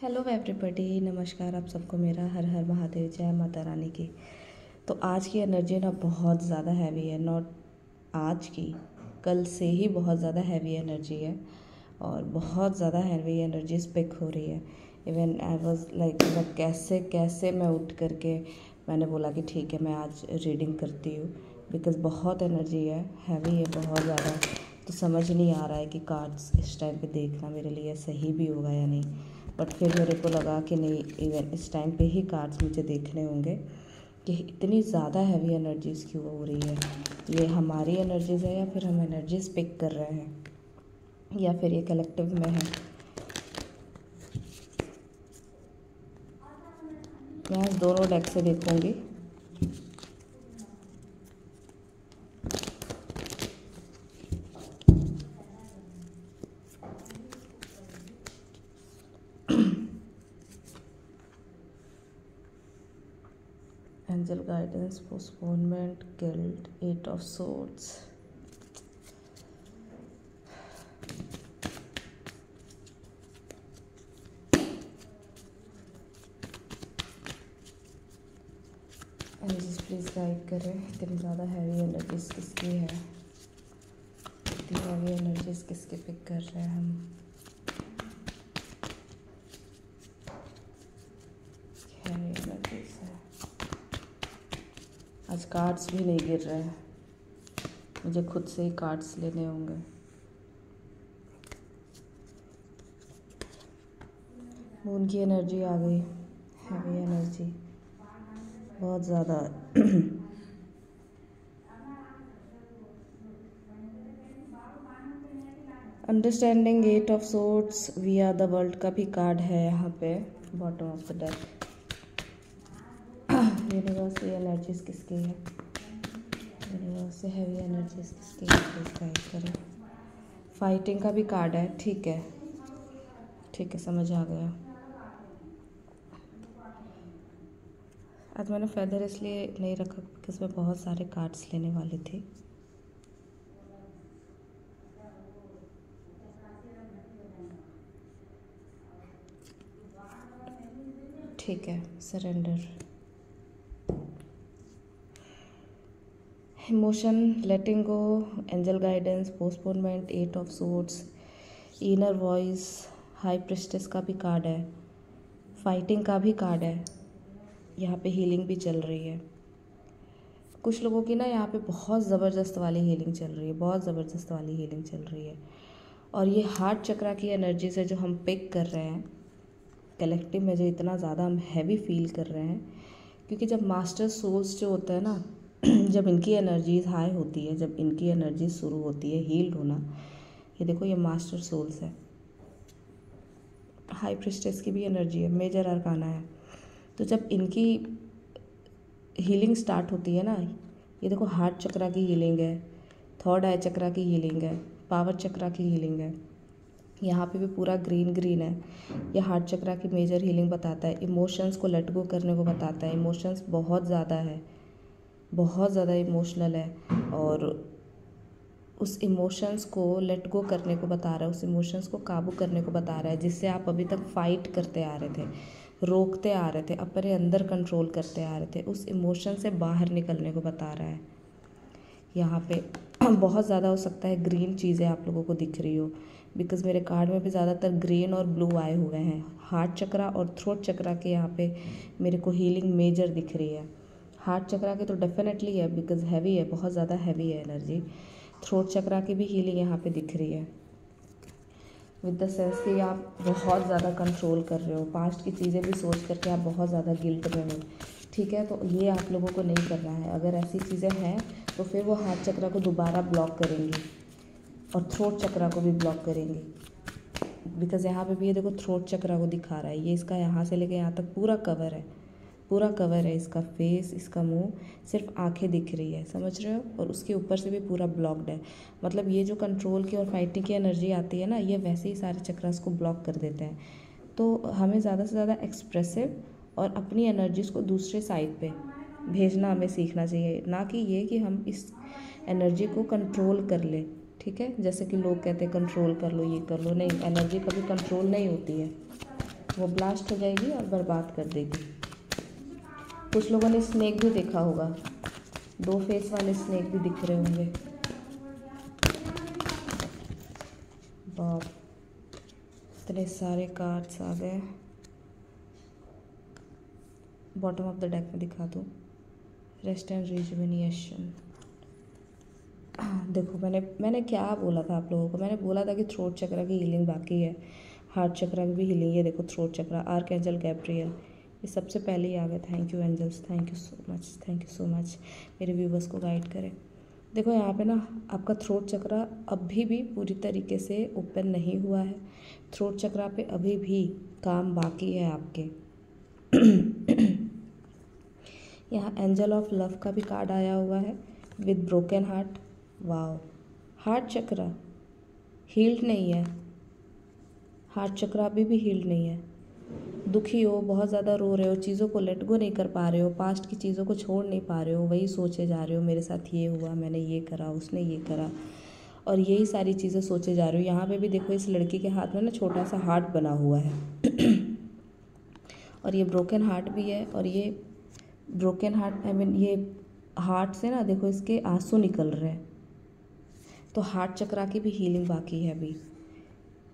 Hello everybody, नमस्कार आप सबको मेरा हर हर महादेव, जय माता रानी की। तो आज की एनर्जी ना बहुत ज़्यादा हैवी है। नॉट आज की, कल से ही बहुत ज़्यादा हैवी एनर्जी है और बहुत ज़्यादा हैवी एनर्जी स्पिक हो रही है। इवन आई वाज लाइक मैं कैसे कैसे मैं उठ करके मैंने बोला कि ठीक है मैं आज रीडिंग करती हूँ, बिकॉज़ बहुत एनर्जी है, हैवी है बहुत ज़्यादा। तो समझ नहीं आ रहा है कि कार्ड्स इस टाइम पे देखना मेरे लिए सही भी होगा या नहीं, बट फिर मेरे को लगा कि नहीं, इवन इस टाइम पे ही कार्ड्स मुझे देखने होंगे कि इतनी ज़्यादा हैवी एनर्जीज़ क्यों हो रही है। ये हमारी एनर्जीज़ है या फिर हम एनर्जीज पिक कर रहे हैं या फिर ये कलेक्टिव में है। मैं इस दोनों डेक से देखूँगी। Angel guidance, postponement, guilt, 8 of swords. Energies please guide करें। इतनी ज़्यादा हैवी एनर्जीज किसकी है, इतनी हैवी एनर्जीज किसके पिक कर रहे हैं हम। हैवी एनर्जीज है। आज कार्ड्स भी नहीं गिर रहे हैं, मुझे खुद से ही कार्ड्स लेने होंगे। मून की एनर्जी आ गई, हैवी एनर्जी बहुत ज़्यादा। Understanding, 8 of swords, we are the world का भी कार्ड है यहाँ पे bottom of the deck. Universe से एनर्जीज किसकी है, यूनिवर्स से हैवी एनर्जीज किसकी है, प्लीज गाइड करें। फाइटिंग का भी कार्ड है, ठीक है ठीक है, समझ आ गया। आज मैंने फेदर इसलिए नहीं रखा क्योंकि इसमें बहुत सारे कार्ड्स लेने वाले थे। ठीक है, surrender, emotion, letting go, angel guidance, postponement, 8 of swords, inner voice, high priestess का भी कार्ड है, फाइटिंग का भी कार्ड है। यहाँ पे हीलिंग भी चल रही है। कुछ लोगों की ना यहाँ पे बहुत ज़बरदस्त वाली हीलिंग चल रही है, बहुत ज़बरदस्त वाली हीलिंग चल रही है। और ये हार्ट चक्रा की एनर्जी से जो हम पिक कर रहे हैं कलेक्टिव में, जो इतना ज़्यादा हम हैवी फील कर रहे हैं, क्योंकि जब मास्टर सोल्स जो होता है ना जब इनकी एनर्जीज हाई होती है, जब इनकी एनर्जी शुरू होती है हील्ड होना, ये देखो ये मास्टर सोल्स है, हाई प्रिस्टेस की भी एनर्जी है, मेजर अरकाना है। तो जब इनकी हीलिंग स्टार्ट होती है ना, ये देखो हार्ट चक्रा की हीलिंग है, थर्ड आई चक्रा की हीलिंग है, पावर चक्रा की हीलिंग है, यहाँ पे भी पूरा ग्रीन ग्रीन है। ये हार्ट चक्रा की मेजर हीलिंग बताता है, इमोशंस को लेट गो करने को बताता है। इमोशंस बहुत ज़्यादा है, बहुत ज़्यादा इमोशनल है और उस इमोशंस को लेट गो करने को बता रहा है, उस इमोशंस को काबू करने को बता रहा है जिससे आप अभी तक फाइट करते आ रहे थे, रोकते आ रहे थे, अपने अंदर कंट्रोल करते आ रहे थे, उस इमोशन से बाहर निकलने को बता रहा है। यहाँ पे बहुत ज़्यादा हो सकता है ग्रीन चीज़ें आप लोगों को दिख रही हो, बिकॉज़ मेरे कार्ड में भी ज़्यादातर ग्रीन और ब्लू आए हुए हैं। हार्ट चक्रा और थ्रोट चक्रा के यहाँ पे मेरे को हीलिंग मेजर दिख रही है। हार्ट चक्रा के तो डेफिनेटली है, बिकॉज़ हैवी है, बहुत ज़्यादा हैवी है एनर्जी। थ्रोट चक्रा की भी हीलिंग यहाँ पे दिख रही है, विद द सेंस कि आप बहुत ज़्यादा कंट्रोल कर रहे हो, पास्ट की चीज़ें भी सोच करके आप बहुत ज़्यादा गिल्ट में हो। ठीक है, तो ये आप लोगों को नहीं करना है। अगर ऐसी चीज़ें हैं तो फिर वो हार्ट चक्रा को दोबारा ब्लॉक करेंगी और थ्रोट चक्रा को भी ब्लॉक करेंगी, बिकॉज़ यहाँ पे भी ये देखो थ्रोट चक्रा को दिखा रहा है। ये इसका यहाँ से लेके यहाँ तक पूरा कवर है, पूरा कवर है इसका फेस, इसका मुंह, सिर्फ आंखें दिख रही है, समझ रहे हो, और उसके ऊपर से भी पूरा ब्लॉक्ड है। मतलब ये जो कंट्रोल की और फाइटिंग की एनर्जी आती है ना, ये वैसे ही सारे चक्रास को ब्लॉक कर देते हैं। तो हमें ज़्यादा से ज़्यादा एक्सप्रेसिव और अपनी एनर्जीज़ को दूसरे साइड पे भेजना हमें सीखना चाहिए, ना कि ये कि हम इस एनर्जी को कंट्रोल कर ले। ठीक है, जैसे कि लोग कहते हैं कंट्रोल कर लो, ये कर लो, नहीं, एनर्जी कभी कंट्रोल नहीं होती है। वो ब्लास्ट हो जाएगी और बर्बाद कर देगी। कुछ लोगों ने स्नेक भी देखा होगा, 2 फेस वाले स्नेक भी दिख रहे होंगे। बाप, इतने सारे कार्ड्स आ गए। बॉटम ऑफ द डेक में दिखा दूँ, रेस्ट एंड रिजुवेनिएशन। देखो मैंने क्या बोला था आप लोगों को, मैंने बोला था कि थ्रोट चक्रा की हीलिंग बाकी है, हार्ट चक्रा की भी हीलिंग है। देखो थ्रोट चक्रा, आर्कएंजल गैब्रियल ये सबसे पहले ही आ गया। Thank you angels, thank you so much, thank you so much, मेरे व्यूवर्स को गाइड करें। देखो यहाँ पे ना आपका थ्रोट चक्रा अभी भी पूरी तरीके से ओपन नहीं हुआ है। थ्रोट चक्रा पे अभी भी काम बाकी है आपके। यहाँ एंजल ऑफ लव का भी कार्ड आया हुआ है with broken heart. Wow, heart chakra healed नहीं है, हार्ट चक्रा अभी भी हील्ड नहीं है। दुखी हो, बहुत ज़्यादा रो रहे हो, चीज़ों को लेट गो नहीं कर पा रहे हो, पास्ट की चीज़ों को छोड़ नहीं पा रहे हो, वही सोचे जा रहे हो मेरे साथ ये हुआ, मैंने ये करा, उसने ये करा, और यही सारी चीज़ें सोचे जा रहे हो। यहाँ पे भी देखो इस लड़की के हाथ में ना छोटा सा हार्ट बना हुआ है और ये ब्रोकन हार्ट भी है। और ये ब्रोकन हार्ट ये हार्ट से ना देखो इसके आंसू निकल रहे हैं, तो हार्ट चक्रा की भी हीलिंग बाकी है अभी।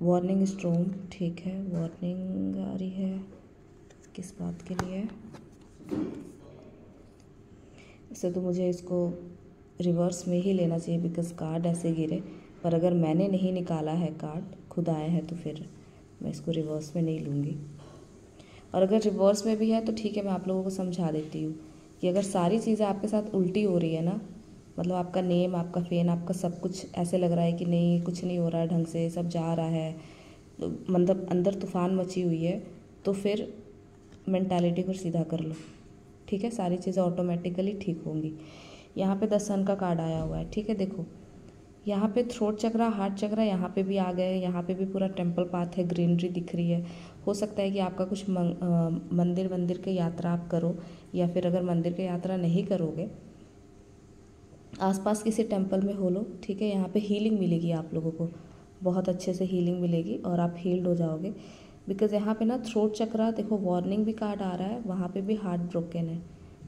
वार्निंग स्टॉर्म, ठीक है, वार्निंग आ रही है, किस बात के लिए? वैसे तो मुझे इसको रिवर्स में ही लेना चाहिए बिकॉज कार्ड ऐसे गिरे, पर अगर मैंने नहीं निकाला है कार्ड, खुद आए हैं, तो फिर मैं इसको रिवर्स में नहीं लूँगी। और अगर रिवर्स में भी है तो ठीक है, मैं आप लोगों को समझा देती हूँ कि अगर सारी चीज़ें आपके साथ उल्टी हो रही है ना, मतलब आपका नेम, आपका फेन, आपका सब कुछ ऐसे लग रहा है कि नहीं कुछ नहीं हो रहा है ढंग से, सब जा रहा है, मतलब अंदर तूफान मची हुई है, तो फिर मेंटालिटी को सीधा कर लो, ठीक है, सारी चीज़ें ऑटोमेटिकली ठीक होंगी। यहाँ पे 10 सन का कार्ड आया हुआ है, ठीक है। देखो यहाँ पे थ्रोट चक्रा, हार्ट चक्रा यहाँ पे भी आ गए, यहाँ पे भी पूरा टेम्पल पाथ है, ग्रीनरी दिख रही है। हो सकता है कि आपका कुछ मंदिर की यात्रा आप करो, या फिर अगर मंदिर की यात्रा नहीं करोगे, आसपास किसी टेम्पल में हो लो, ठीक है। यहाँ पे हीलिंग मिलेगी आप लोगों को, बहुत अच्छे से हीलिंग मिलेगी और आप हील्ड हो जाओगे। बिकॉज यहाँ पे ना थ्रोट चक्रा, देखो वार्निंग भी कार्ड आ रहा है, वहाँ पे भी हार्ट ब्रोकन है,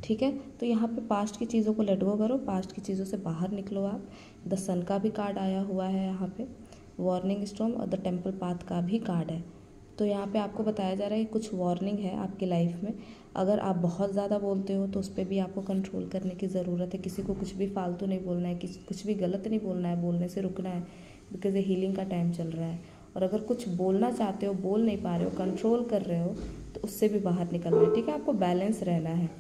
ठीक है। तो यहाँ पे पास्ट की चीज़ों को लेट गो करो, पास्ट की चीज़ों से बाहर निकलो आप। द सन का भी कार्ड आया हुआ है यहाँ पे, वार्निंग स्टॉर्म, और द टेम्पल पाथ का भी कार्ड है। तो यहाँ पे आपको बताया जा रहा है कि कुछ वार्निंग है आपकी लाइफ में। अगर आप बहुत ज़्यादा बोलते हो तो उस पर भी आपको कंट्रोल करने की ज़रूरत है। किसी को कुछ भी फालतू नहीं बोलना है, कुछ भी गलत नहीं बोलना है, बोलने से रुकना है, बिकॉज ये हीलिंग का टाइम चल रहा है। और अगर कुछ बोलना चाहते हो, बोल नहीं पा रहे हो, कंट्रोल कर रहे हो, तो उससे भी बाहर निकलना है, ठीक है। आपको बैलेंस रहना है।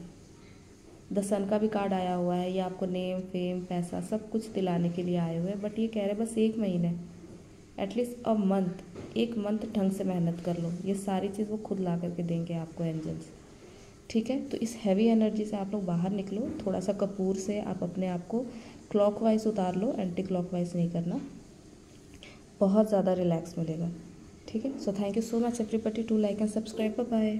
द सन का भी कार्ड आया हुआ है, ये आपको नेम, फेम, पैसा सब कुछ दिलाने के लिए आए हुए हैं, बट ये कह रहे बस 1 महीने, एटलीस्ट अ मंथ, 1 मंथ ढंग से मेहनत कर लो, ये सारी चीज़ वो खुद ला करके देंगे आपको एंजल्स, ठीक है। तो इस हैवी एनर्जी से आप लोग बाहर निकलो। थोड़ा सा कपूर से आप अपने आप को क्लॉकवाइज उतार लो, एंटी क्लॉकवाइज नहीं करना, बहुत ज़्यादा रिलैक्स मिलेगा, ठीक है। So thank you so much everybody to like and subscribe, bye.